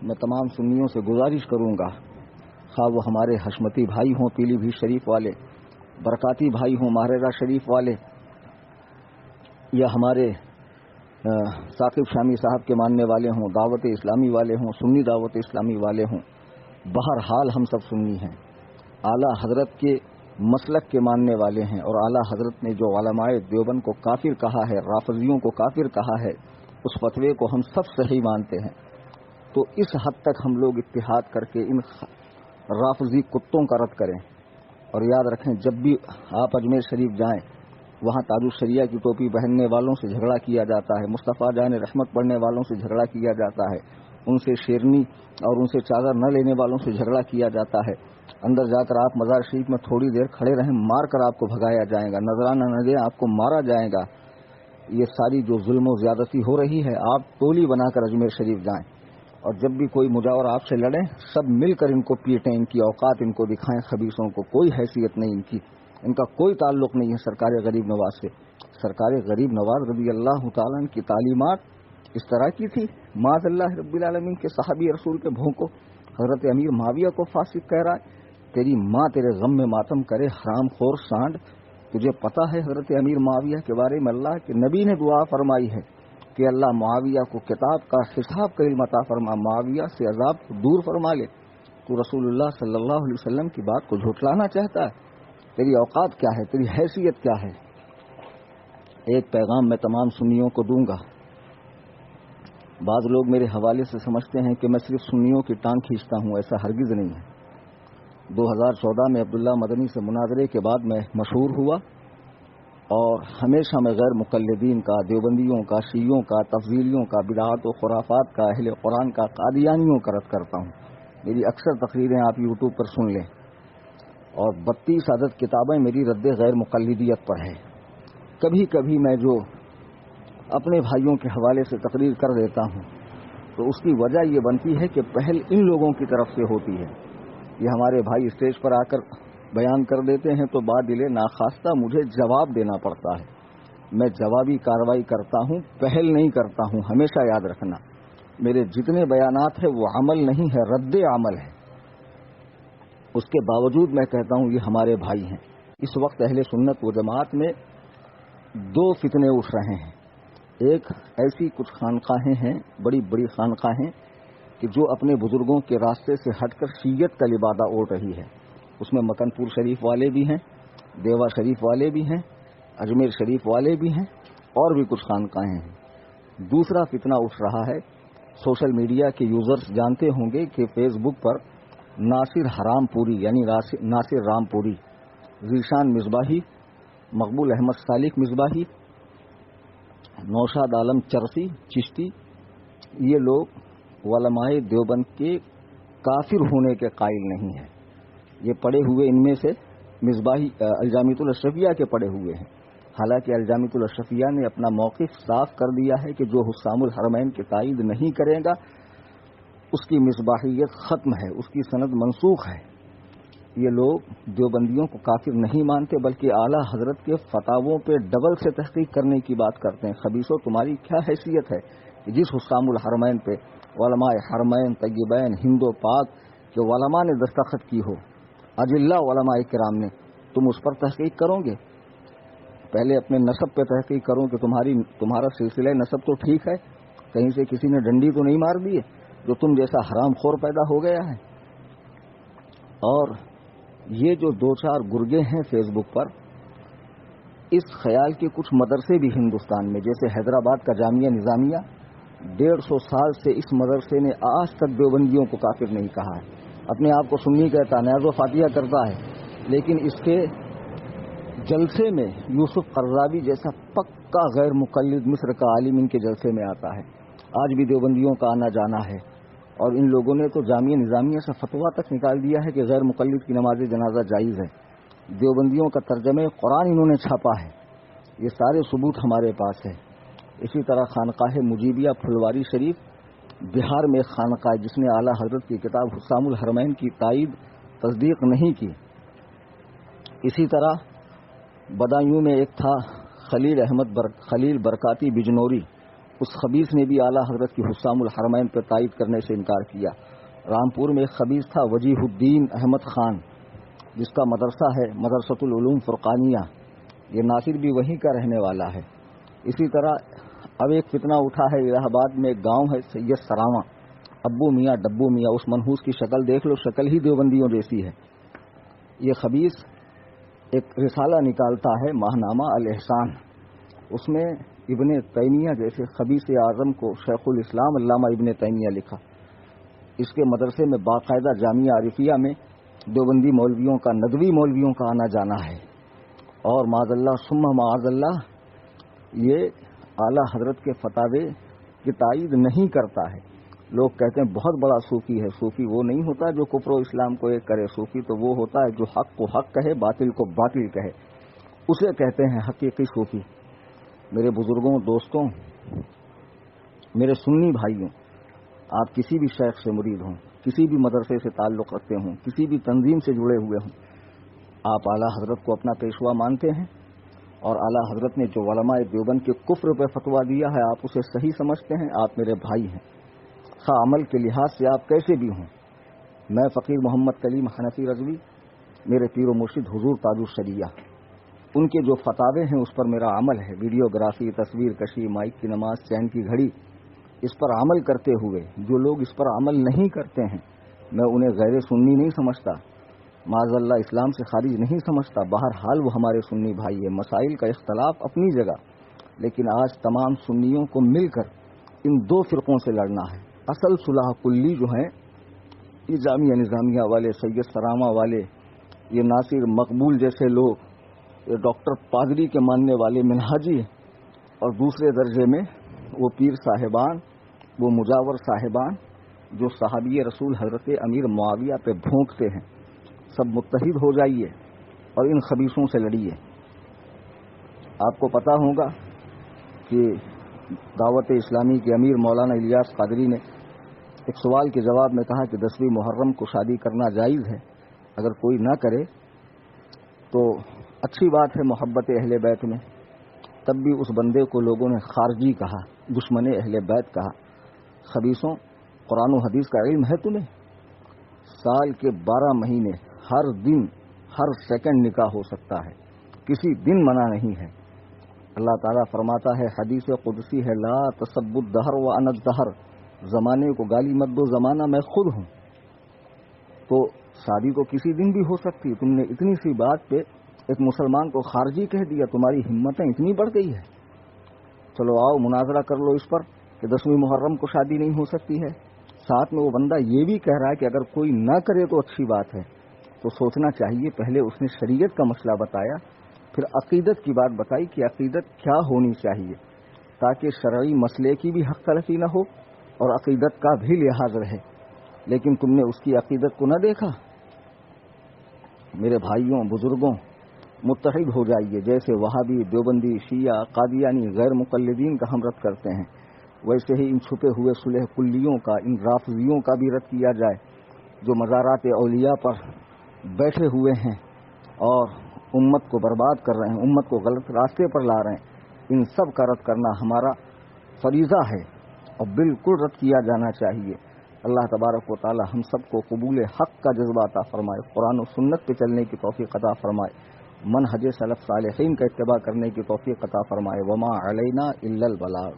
میں تمام سنیوں سے گزارش کروں گا، خواہ وہ ہمارے حشمتی بھائی ہوں پیلی بھیت شریف والے، برکاتی بھائی ہوں ماہرہ شریف والے، یا ہمارے ثاقب شامی صاحب کے ماننے والے ہوں، دعوت اسلامی والے ہوں، سنی دعوت اسلامی والے ہوں، بہرحال ہم سب سنی ہیں، اعلیٰ حضرت کے مسلک کے ماننے والے ہیں، اور اعلیٰ حضرت نے جو علماء دیوبند کو کافر کہا ہے، رافضیوں کو کافر کہا ہے، اس فتوے کو ہم سب صحیح مانتے ہیں۔ تو اس حد تک ہم لوگ اتحاد کر کے ان رافضی کتوں کا رد کریں، اور یاد رکھیں جب بھی آپ اجمیر شریف جائیں وہاں تاج الشریعہ کی ٹوپی پہننے والوں سے جھگڑا کیا جاتا ہے، مصطفیٰ جان رحمت پڑھنے والوں سے جھگڑا کیا جاتا ہے، ان سے شیرنی اور ان سے چادر نہ لینے والوں سے جھگڑا کیا جاتا ہے، اندر جا کر آپ مزار شریف میں تھوڑی دیر کھڑے رہیں، مار کر آپ کو بھگایا جائے گا، نذرانہ نہ دیں آپ کو مارا جائے گا۔ یہ ساری جو ظلم و زیادتی ہو رہی ہے، آپ ٹولی بنا کر اجمیر شریف جائیں، اور جب بھی کوئی مجاور آپ سے لڑیں سب مل کر ان کو پیٹیں، ان کی اوقات ان کو دکھائیں، خبیثوں کو کوئی حیثیت نہیں ان کا کوئی تعلق نہیں ہے سرکار غریب نواز سے۔ سرکار غریب نواز رضی اللہ تعالیٰ عنہ کی تعلیمات اس طرح کی تھی، معاذ اللہ رب العالمین کے صحابی رسول کے بھونکو حضرت امیر معاویہ کو فاسق کہہ رہا ہے، تیری ماں تیرے غم میں ماتم کرے حرام خور سانڈ۔ تجھے پتا ہے حضرت امیر معاویہ کے بارے میں اللہ کے نبی نے دعا فرمائی ہے کہ اللہ معاویہ کو کتاب کا حساب کا علم عطا فرما، معاویہ سے عذاب کو دور فرما لے۔ تو رسول اللہ صلی اللہ علیہ وسلم کی بات کو جھٹلانا چاہتا ہے؟ تیری اوقات کیا ہے، تیری حیثیت کیا ہے؟ ایک پیغام میں تمام سنیوں کو دوں گا۔ بعض لوگ میرے حوالے سے سمجھتے ہیں کہ میں صرف سنیوں کی ٹانگ کھینچتا ہوں، ایسا ہرگز نہیں ہے۔ 2014 میں عبداللہ مدنی سے مناظرے کے بعد میں مشہور ہوا، اور ہمیشہ میں غیر مقلدین کا، دیوبندیوں کا، شیعوں کا، تفضیلیوں کا، بدعات و خرافات کا، اہل قرآن کا، قادیانیوں کا رد کرتا ہوں۔ میری اکثر تقریریں آپ یوٹیوب پر سن لیں، اور 32 عدد کتابیں میری رد غیر مقلدیت پر ہے۔ کبھی کبھی میں جو اپنے بھائیوں کے حوالے سے تقریر کر دیتا ہوں تو اس کی وجہ یہ بنتی ہے کہ پہل ان لوگوں کی طرف سے ہوتی ہے۔ یہ ہمارے بھائی اسٹیج پر آ کر بیان کر دیتے ہیں تو بادل ناخواستہ مجھے جواب دینا پڑتا ہے۔ میں جوابی کارروائی کرتا ہوں، پہل نہیں کرتا ہوں، ہمیشہ یاد رکھنا۔ میرے جتنے بیانات ہیں وہ عمل نہیں ہے، رد عمل ہے۔ اس کے باوجود میں کہتا ہوں یہ ہمارے بھائی ہیں۔ اس وقت اہل سنت و جماعت میں 2 فتنے اٹھ رہے ہیں۔ ایک ایسی کچھ خانقاہیں ہیں، بڑی بڑی خانقاہیں کہ جو اپنے بزرگوں کے راستے سے ہٹ کر شیعت کا لبادہ اوڑھ رہی ہے۔ اس میں مکن پور شریف والے بھی ہیں، دیوا شریف والے بھی ہیں، اجمیر شریف والے بھی ہیں، اور بھی کچھ خانقاہیں ہیں۔ دوسرا فتنہ اٹھ رہا ہے، سوشل میڈیا کے یوزرز جانتے ہوں گے کہ فیس بک پر ناصر حرام پوری یعنی ناصر رام پوری، ذیشان مصباحی، مقبول احمد سالک مصباحی، نوشاد عالم چرسی چشتی، یہ لوگ علماء دیوبند کے کافر ہونے کے قائل نہیں ہیں۔ یہ پڑے ہوئے ان میں سے مصباحی الجامعۃ الاشرفیہ کے پڑے ہوئے ہیں، حالانکہ الجامعۃ الاشرفیہ نے اپنا موقف صاف کر دیا ہے کہ جو حسام الحرمین کی تائید نہیں کرے گا اس کی مصباحیت ختم ہے، اس کی سند منسوخ ہے۔ یہ لوگ دیوبندیوں کو کافر نہیں مانتے بلکہ اعلیٰ حضرت کے فتاووں پہ ڈبل سے تحقیق کرنے کی بات کرتے ہیں۔ خبیثو، تمہاری کیا حیثیت ہے کہ جس حسام الحرمین پہ علماء حرمین طیبین ہند و پاک کے علماء نے دستخط کی ہو، اجلہ علماء کرام نے، تم اس پر تحقیق کرو گے؟ پہلے اپنے نسب پہ تحقیق کرو کہ تمہارا سلسلہ نسب تو ٹھیک ہے، کہیں سے کسی نے ڈنڈی تو نہیں مار دی ہے جو تم جیسا حرام خور پیدا ہو گیا ہے۔ اور یہ جو 2-4 گرگے ہیں فیس بک پر، اس خیال کے کچھ مدرسے بھی ہندوستان میں، جیسے حیدرآباد کا جامعہ نظامیہ 150 سال سے اس مدرسے نے آج تک دیوبندیوں کو کافر نہیں کہا ہے، اپنے آپ کو سنی کہتا، نیاز و فاتحہ کرتا ہے، لیکن اس کے جلسے میں یوسف قرضاوی جیسا پکا غیر مقلد مصر کا عالم ان کے جلسے میں آتا ہے۔ آج بھی دیوبندیوں کا آنا جانا ہے، اور ان لوگوں نے تو جامعہ نظامیہ سے فتویٰ تک نکال دیا ہے کہ غیر مقلد کی نماز جنازہ جائز ہے۔ دیوبندیوں کا ترجمہ قرآن انہوں نے چھاپا ہے، یہ سارے ثبوت ہمارے پاس ہے۔ اسی طرح خانقاہ مجیبیہ پھلواری شریف بہار میں ایک خانقاہ جس نے اعلیٰ حضرت کی کتاب حسام الحرمین کی تائید تصدیق نہیں کی۔ اسی طرح بدایوں میں ایک تھا خلیل برکاتی بجنوری، اس خبیث نے بھی اعلیٰ حضرت کی حسام الحرمین پر تائید کرنے سے انکار کیا۔ رامپور میں ایک خبیث تھا وجیہ الدین احمد خان، جس کا مدرسہ ہے مدرسۃ العلوم فرقانیہ، یہ ناصر بھی وہیں کا رہنے والا ہے۔ اسی طرح اب ایک فتنہ اٹھا ہے، الہ آباد میں ایک گاؤں ہے سید سراواں، ابو میاں ڈبو میاں، اس منحوس کی شکل دیکھ لو، شکل ہی دیوبندیوں جیسی ہے۔ یہ خبیث ایک رسالہ نکالتا ہے ماہنامہ الاحسان، اس میں ابن تیمیہ جیسے خبیث اعظم کو شیخ الاسلام علامہ ابن تیمیہ لکھا۔ اس کے مدرسے میں باقاعدہ جامعہ عارفیہ میں دیوبندی مولویوں کا، ندوی مولویوں کا آنا جانا ہے، اور معاذ اللہ ثم معاذ اللہ یہ اعلیٰ حضرت کے فتاوے کی تائید نہیں کرتا ہے۔ لوگ کہتے ہیں بہت بڑا صوفی ہے۔ صوفی وہ نہیں ہوتا جو کفر و اسلام کو ایک کرے، صوفی تو وہ ہوتا ہے جو حق کو حق کہے، باطل کو باطل کہے، اسے کہتے ہیں حقیقی صوفی۔ میرے بزرگوں، دوستوں، میرے سنی بھائیوں، آپ کسی بھی شیخ سے مرید ہوں، کسی بھی مدرسے سے تعلق رکھتے ہوں، کسی بھی تنظیم سے جڑے ہوئے ہوں، آپ اعلیٰ حضرت کو اپنا پیشوا مانتے ہیں، اور اعلیٰ حضرت نے جو علماء دیوبند کے کفر پہ فتویٰ دیا ہے آپ اسے صحیح سمجھتے ہیں، آپ میرے بھائی ہیں، خواہ عمل کے لحاظ سے آپ کیسے بھی ہوں۔ میں فقیر محمد کلیم حنفی رضوی، میرے پیر و مرشد حضور تاج الشریعہ، ان کے جو فتاوے ہیں اس پر میرا عمل ہے۔ ویڈیوگرافی، تصویر کشی، مائک کی نماز، چین کی گھڑی، اس پر عمل کرتے ہوئے جو لوگ اس پر عمل نہیں کرتے ہیں میں انہیں غیر سنی نہیں سمجھتا، معاذ اللہ اسلام سے خارج نہیں سمجھتا۔ بہرحال وہ ہمارے سنی بھائی ہیں، مسائل کا اختلاف اپنی جگہ، لیکن آج تمام سنیوں کو مل کر ان دو فرقوں سے لڑنا ہے۔ اصل صلح کلی جو ہیں یہ جامعہ نظامیہ والے، سید سراواں والے، یہ ناصر مقبول جیسے لوگ، یہ ڈاکٹر پادری کے ماننے والے منہاجی، اور دوسرے درجے میں وہ پیر صاحبان، وہ مجاور صاحبان جو صحابی رسول حضرت امیر معاویہ پہ بھونکتے ہیں، سب متحد ہو جائیے اور ان خبیثوں سے لڑیے۔ آپ کو پتہ ہوگا کہ دعوت اسلامی کے امیر مولانا الیاس قادری نے ایک سوال کے جواب میں کہا کہ 10ویں محرم کو شادی کرنا جائز ہے، اگر کوئی نہ کرے تو اچھی بات ہے محبت اہل بیت میں۔ تب بھی اس بندے کو لوگوں نے خارجی کہا، دشمن اہل بیت کہا۔ خبیثوں، قرآن و حدیث کا علم ہے تمہیں؟ سال کے 12 مہینے ہر دن ہر سیکنڈ نکاح ہو سکتا ہے، کسی دن منع نہیں ہے۔ اللہ تعالیٰ فرماتا ہے، حدیث قدسی ہے، لا تسبوا الدہر وانا الدہر، زمانے کو گالی مت دو، زمانہ میں خود ہوں۔ تو شادی تو کسی دن بھی ہو سکتی، تم نے اتنی سی بات پہ ایک مسلمان کو خارجی کہہ دیا، تمہاری ہمتیں اتنی بڑھ گئی ہے۔ چلو آؤ مناظرہ کر لو اس پر کہ 10ویں محرم کو شادی نہیں ہو سکتی ہے۔ ساتھ میں وہ بندہ یہ بھی کہہ رہا ہے کہ اگر کوئی نہ کرے تو اچھی بات ہے، تو سوچنا چاہیے پہلے اس نے شریعت کا مسئلہ بتایا، پھر عقیدت کی بات بتائی کہ عقیدت کیا ہونی چاہیے، تاکہ شرعی مسئلے کی بھی حق تلفی نہ ہو اور عقیدت کا بھی لحاظ رہے۔ لیکن تم نے اس کی عقیدت کو نہ دیکھا۔ میرے بھائیوں، بزرگوں، متحد ہو جائیے۔ جیسے وہابی، دیوبندی، شیعہ، قادیانی غیر مقلدین کا ہم رد کرتے ہیں، ویسے ہی ان چھپے ہوئے صلح کلیوں کا، ان رافضیوں کا بھی رد کیا جائے جو مزارات اولیاء پر بیٹھے ہوئے ہیں اور امت کو برباد کر رہے ہیں، امت کو غلط راستے پر لا رہے ہیں۔ ان سب کا رد کرنا ہمارا فریضہ ہے اور بالکل رد کیا جانا چاہیے۔ اللہ تبارک و تعالی ہم سب کو قبول حق کا جذبہ عطا فرمائے، قرآن و سنت پہ چلنے کی توفیق عطا فرمائے، منہج سلف صالحین کا اتباع کرنے کی توفیق عطا فرمائے۔ وما علینا الا البلاغ۔